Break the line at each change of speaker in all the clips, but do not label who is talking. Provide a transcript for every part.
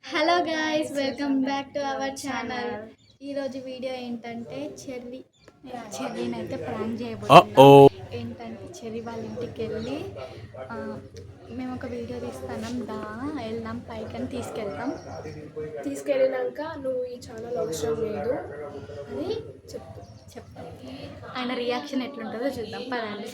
Hello guys, welcome back to our channel. ఈరోజు video ఏంటంటే చెర్రీని అయితే ప్రాంక్ చేయబోతున్నాం. ఏంటంటే చెర్రీ వాళ్ళ ఇంటికి వెళ్ళి మేము ఒక వీడియో తీస్తున్నాం, వెళ్దాం పైకని
తీసుకెళ్ళినాక నువ్వు ఈ ఛానల్ అవసరం లేదు అని
చెప్తాం. ఆయన రియాక్షన్ ఎట్లుంటుందో చూద్దాం, పదండి.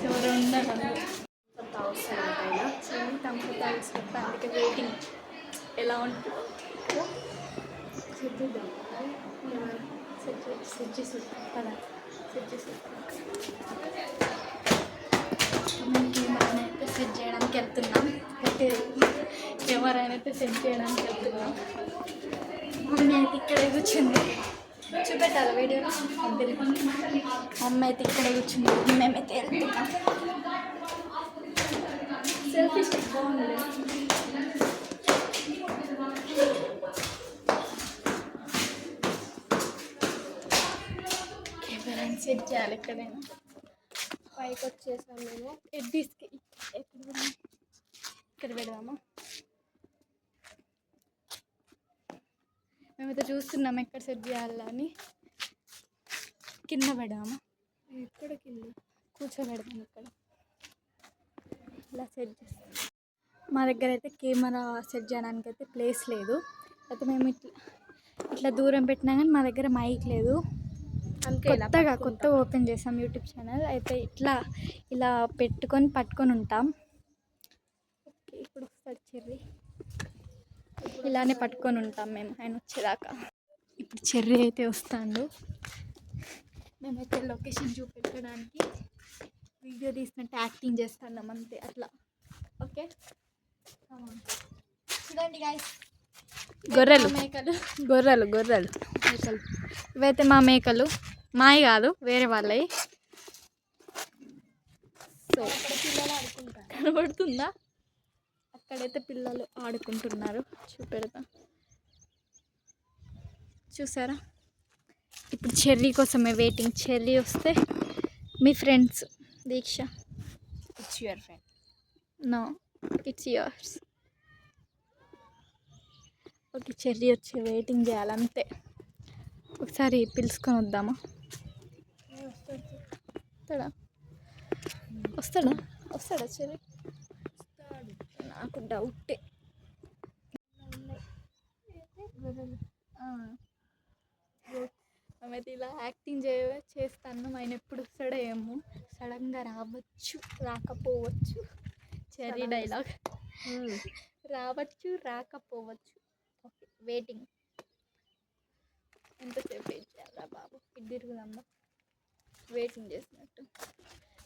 ఎవరు ఉన్నారు అందుకే వెయిటింగ్. ఎలా ఉంటుందో సెట్ చేసి కెమెరానైతే సెట్ చేయడానికి వెళ్తున్నాం. కెమెరానైతే సెట్ చేయడానికి వెళ్తున్నాం. మమ్మీ అయితే ఇక్కడే కూర్చుంది, చూపెట్టాలి వీడియోలో. అమ్మ అయితే ఇక్కడే కూర్చుంది, మేమైతే వెళ్తున్నాం. సెల్ఫీ స్టిక్ బాగుంది. కెమెరాని సెట్ చేయాలి. ఎక్కడైనా
పైకి వచ్చేసాం మేము.
ఇక్కడ పెడదామా? మేమైతే చూస్తున్నాం ఎక్కడ సెట్ చేయాలని. కింద పెడదామా?
ఎక్కడ కింద
కూర్చోబెడదాం. ఇక్కడ ఇలా సెట్ చేస్తాం. మా దగ్గర అయితే కెమెరా సెట్ చేయడానికి అయితే ప్లేస్ లేదు. అయితే మేము ఇట్లా దూరం పెట్టినా కానీ మా దగ్గర మైక్ లేదు. కొత్తగా ఓపెన్ చేసాం యూట్యూబ్ ఛానల్. అయితే ఇలా పట్టుకొని ఉంటాం. ఓకే, ఇప్పుడు వస్తాడు చెర్రీ. ఇలానే పట్టుకొని ఉంటాం మేము ఆయన వచ్చేదాకా. ఇప్పుడు చెర్రీ అయితే వస్తాడు. మేమైతే లొకేషన్ చూపెట్టడానికి వీడియో తీసినట్టు యాక్టింగ్ చేస్తున్నాం అంతే, అట్లా. ఓకే, చూడండి గాయ్స్,
గొర్రెలు
ఇవైతే మా మేకలు. మావి కాదు, వేరే వాళ్ళవి. సో కనబడుతుందా? అక్కడైతే పిల్లలు ఆడుకుంటున్నారు, చూపెడతా. చూసారా? ఇప్పుడు చెర్రీ కోసమే వెయిటింగ్. చెర్రీ వస్తే మీ friends Deeksha,
it's your friend.
No, it's yours. Okay, Cherry వచ్చి వెయిటింగ్ చేయాలంతే. ఒకసారి పిలుచుకొని వద్దామా? వస్తాడా చెర్రీ? నాకు డౌటే. మేమైతే ఇలా యాక్టింగ్ చేస్తాను. ఆయన ఎప్పుడు వస్తాడో ఏమో. సడన్గా రావచ్చు, రాకపోవచ్చు. చెర్రీ డైలాగ్. రావచ్చు, రాకపోవచ్చు. Okay, waiting. ఎంతసేపు వెయిట్ చేయాలా బాబు? ఇది తిరుగుదామా? వెయిటింగ్ చేసినట్టు.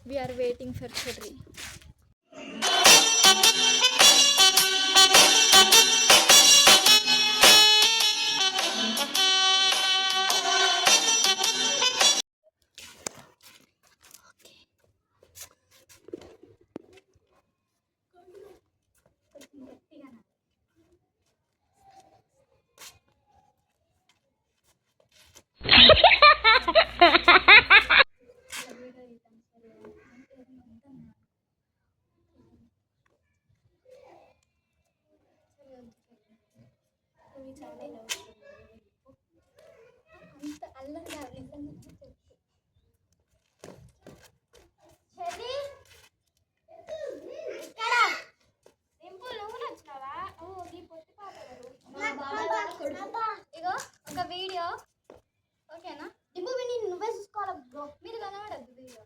We are waiting for Cherry. అంత అల్లం కాదు. ఇగో ఒక వీడియో, ఓకేనా? నువ్వే చూసుకోవాలి బ్రో, మీరు కనబడద్దు వీడియో.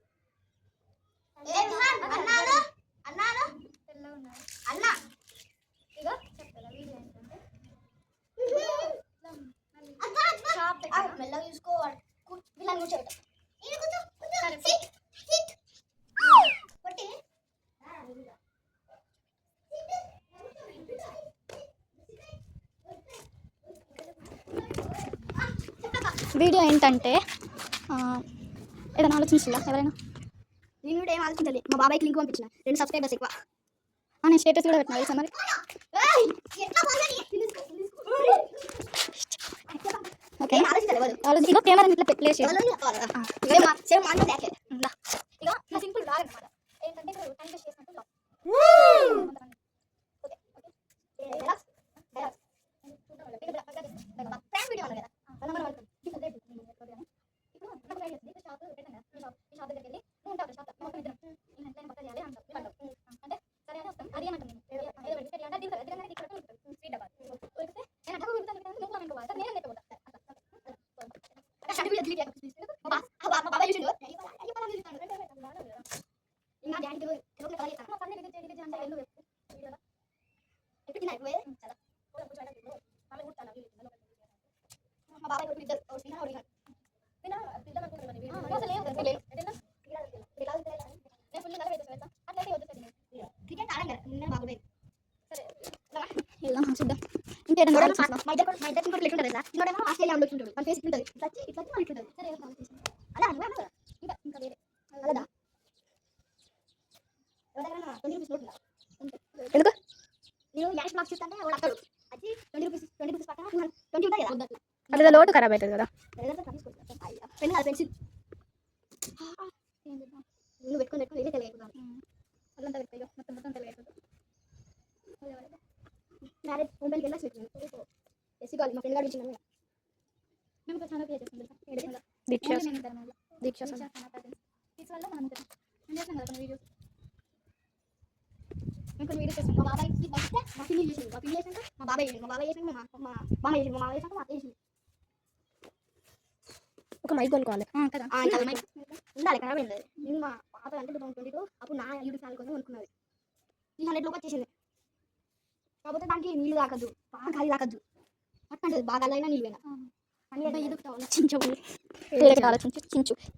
అన్నా ఇగో చెప్తా వీడియో ఏంటంటే, మెల్లగా చూసుకోవాలి. వీళ్ళని కూర్చోబెట్ట. వీడియో ఏంటంటే ఏదైనా ఆలోచించాలా ఎవరైనా?
నేను కూడా ఏం ఆలోచించాలి. మా బాబాయ్కి లింక్ పంపించిన 2 సబ్స్క్రైబర్స్ ఎక్కువ.
నేను స్టేటస్ కూడా పెట్టినా తెలుసా మరి. ఓకే ఇగో కెమెరా ఇట్లా ప్లేస్ చేయాలి. ఇగో నా సింపుల్ బ్లాగ్ అన్నమాట. ఏంటంటే ఇప్పుడు టైం వేస్ట్ చేసినట్టు బ్లాగ్.
ఫ్రాంక్ వీడియో అన్న కదా.
చూద్దాం ఇంకేదైనా
మా ఇద్దరు ఇంకోటి ఆస్ట్రేలియాలో ఉంటుంది. మన ఫేస్ ఉంటుంది ఇట్లా ఇట్లా మన ఇట్లా ఉంటుంది. సరే అలా ఇంకా ఇంకా వేరే అలాదా ఎవరైనా 20 రూపీస్ నోట్
ఎందుకు
నేను యాష్ బ్లాగ్ చూస్తుంటే వాడు అక్కడ అది 20 రూపీస్ పక్కన 20 ఉంటాయి కదా.
అదే లోటు ఖరాబ్ అవుతుంది కదా.
పెన్ కాదు పెన్సిల్ నువ్వు పెట్టుకొని వెళ్ళి తెలియకున్నాను.
అల్లంతా పెట్టాయి మొత్తం తెలియదు.
మ్యారేజ్ మొబైల్కి వెళ్ళి వచ్చి ఎస్సీ కాలేజ్ మా ఫ్రెండ్ గారు ఇచ్చిన
మేము ఒక ఛానల్ క్రియేట్ చేస్తాం. దీక్ష వల్ల మనం చేస్తాం కదా కొన్ని వీడియోస్. మేము కొన్ని వీడియోస్ చేస్తాం.
మా బాబాయ్కి ఫస్ట్ మా పిల్లి చేసింది. మా పిల్లి చేసాక మా బాబాయ్ చేసింది. మా బాబాయ్ చేసాక మా బామ్మ చేసింది. మా బాబాయ్ చేసాక మా అత్త చేసింది.
ఒక మైక్ కొనుక్కోవాలి కదా.
ఉండాలి ఖరాబ్ అయింది. నేను మా పాత అంటే 2022 అప్పుడు నా యూట్యూబ్ ఛానల్ కోసం కొనుక్కున్నది. 300 వచ్చేసింది. కాకపోతే దానికి నీళ్ళు తాకద్దు, బాగా గాలి తాకద్దు. పట్టండి బాగా అయినా నీళ్ళు పోయినా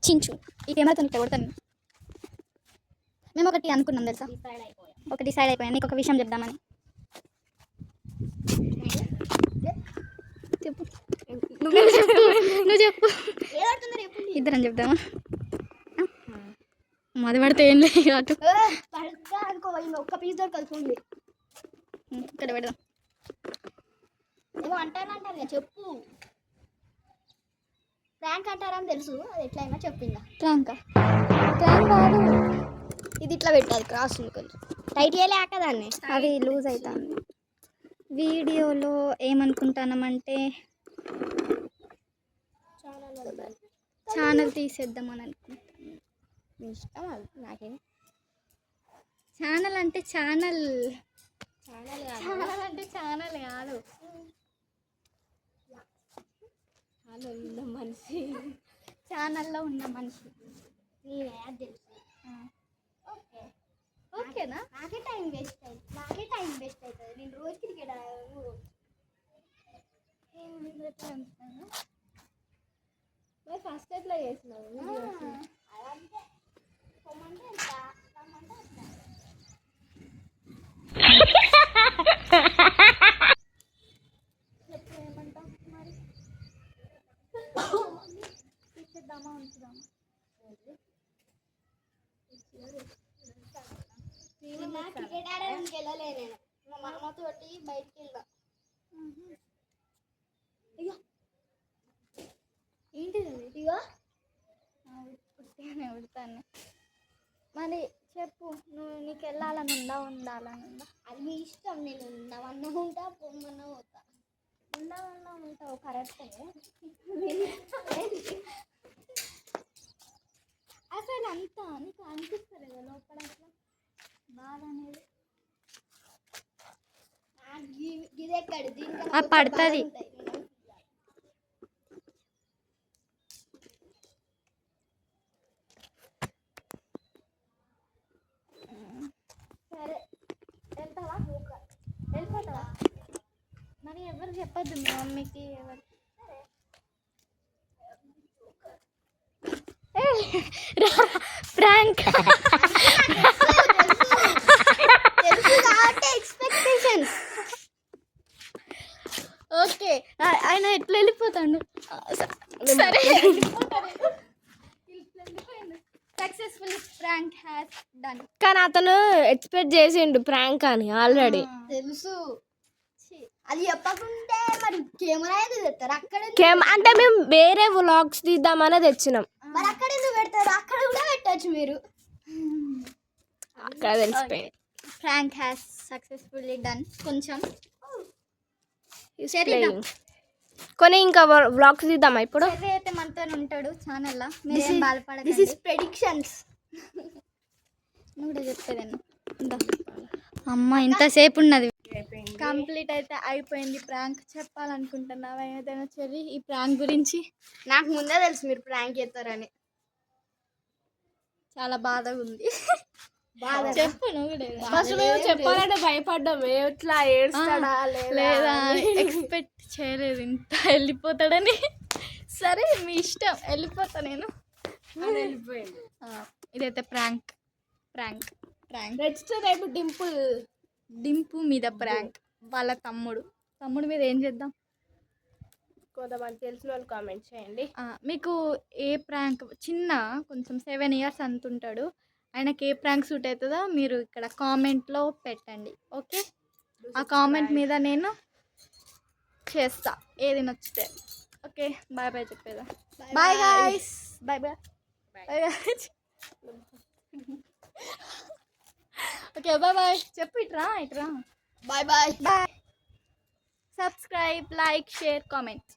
చించు ఈ కెమెరాతో ఇట్లా కొడతాను. మేము ఒకటి అనుకున్నాం తెలుసా, ఒకటి డిసైడ్ అయిపోయాను. నీకు ఒక విషయం చెప్దామని. చెప్పు నువ్వు చెప్పు ఇద్దరం చెప్దామా? మాది పడితే ఏం లేదు అటు
అనుకో. ఒక్క పీస్ దొరకదు ఫోన్లు
ఇక్కడ పెడదాం.
ఏమో అంటారు చెప్పు. ప్రాంక్ అంటారని తెలుసు, అది ఎట్లయినా చెప్పిందా.
ప్రాంక్ కాదు,
ఇది ఇట్లా పెట్టాలి క్రాస్ కొంచెం టైట్ చేయలేక దాన్ని,
అది లూజ్ అవుతుంది. వీడియోలో ఏమనుకుంటున్నామంటే ఛానల్ తీసేద్దామని అనుకుంటాను.
ఇష్టం అది నాకేం.
ఛానల్ అంటే ఛానల్
అంటే ఛానల్ కాదు, మనిషి
ఛానల్లో ఉన్న మనిషి.
ఓకే
ఓకేనా?
నాకే టైం వేస్ట్ అవుతుంది. నేను రోజు క్రికెట్ ఫస్ట్ ఎట్లా చేసినావు?
ఏమంటాం మరి? తీసేద్దామా ఉంచుదామా?
క్రికెట్ ఆడడానికి వెళ్ళలే నేను. మా మామతోటి బయటికి వెళ్దా.
ఏంటిది?
ఇగో
పుట్టిగానే ఉడతాను. మరి చెప్పు, నీకు వెళ్ళాలని ఉండాలని ఉందా?
అది మీ ఇష్టం. నేను ఉండవన్నా ఉంటా, పొమ్మన్నా పోతా.
ఉండవన్నా ఉంటావు కరెక్టే. అసలు అంతా నీకు అనిపిస్తుంది కదా లోపల అట్లా బాధ అనేది.
ఇది ఎక్కడ
పడుతుంది.
సరే వెళ్తావా?
వెళ్ళిపోతావా? మరి ఎవరు చెప్పద్దు, మీ మమ్మీకి ఎవరు. Frank
expectations.
ఓకే ఆయన ఎట్లా వెళ్ళిపోతాడు? సరే సక్సెస్ఫుల్ ప్రాంక్ హ్యాస్ డన్.
కానీ అతను ఎక్స్పెక్ట్ చేసిండు ప్రాంక్ అని ఆల్రెడీ.
తెలుసు. అది చెప్పకుంటే మరి కెమెరా ఎందుకు తెస్తారు అక్కడ?
అంటే మేము వేరే వ్లాగ్స్ తీద్దామని తెచ్చినాం.
మరి అక్కడ ఎందుకు పెడతారు? అక్కడ కూడా పెట్టచ్చు మీరు.
అక్కడ తెలిసిపోయింది.
Prank has successfully done. కొంచెం
కొన్ని ఇంకా వ్లాగ్స్ తీద్దామా ఇప్పుడు?
చెర్రీ అయితే మనతో ఉంటాడు ఛానల్లో. మీరేం
దిస్
బాధపడకండి.
Is predictions.
నువ్వు కూడా చెప్తాను. అమ్మ ఇంతసేపు ఉన్నది. కంప్లీట్ అయితే అయిపోయింది ప్రాంక్. చెప్పాలనుకుంటున్నావా ఏదైనా చెర్రీ ఈ ప్రాంక్ గురించి?
నాకు ముందే తెలుసు మీరు ప్రాంక్ చేస్తారని.
చాలా బాధగా ఉంది.
బాధ
చెప్పు నువ్వు కూడా.
అసలు చెప్పాలంటే భయపడ్డాం, ఎట్లా ఏడ్స్తాడా
లేదా ఎక్స్పెక్ట్ చేయలేదు ఇంత వెళ్ళిపోతాడని. సరే మీ ఇష్టం, వెళ్ళిపోతా నేను.
వెళ్ళిపోయింది.
ఇదైతే ప్రాంక్ ప్రాంక్ ప్రాంక్.
నెక్స్ట్ రేపు
డింపు మీద ప్రాంక్. వాళ్ళ తమ్ముడు మీద ఏం చేద్దాం?
కొంతమంది తెలిసిన వాళ్ళు కామెంట్ చేయండి.
మీకు ఏ ప్రాంక్ చిన్న కొంచెం 7 years అంతుంటాడు, ఆయనకి ఏ ప్రాంక్ సూట్ అవుతుందో మీరు ఇక్కడ కామెంట్లో పెట్టండి. ఓకే, ఆ కామెంట్ మీద నేను చేస్తా ఏది నచ్చితే. ఓకే బాయ్ బాయ్ చెప్పేదా? Bye guys. Bye bye bye guys. Okay bye bye చెప్పు. ఇట్రా
bye bye.
Bye. Subscribe, like, share, comment.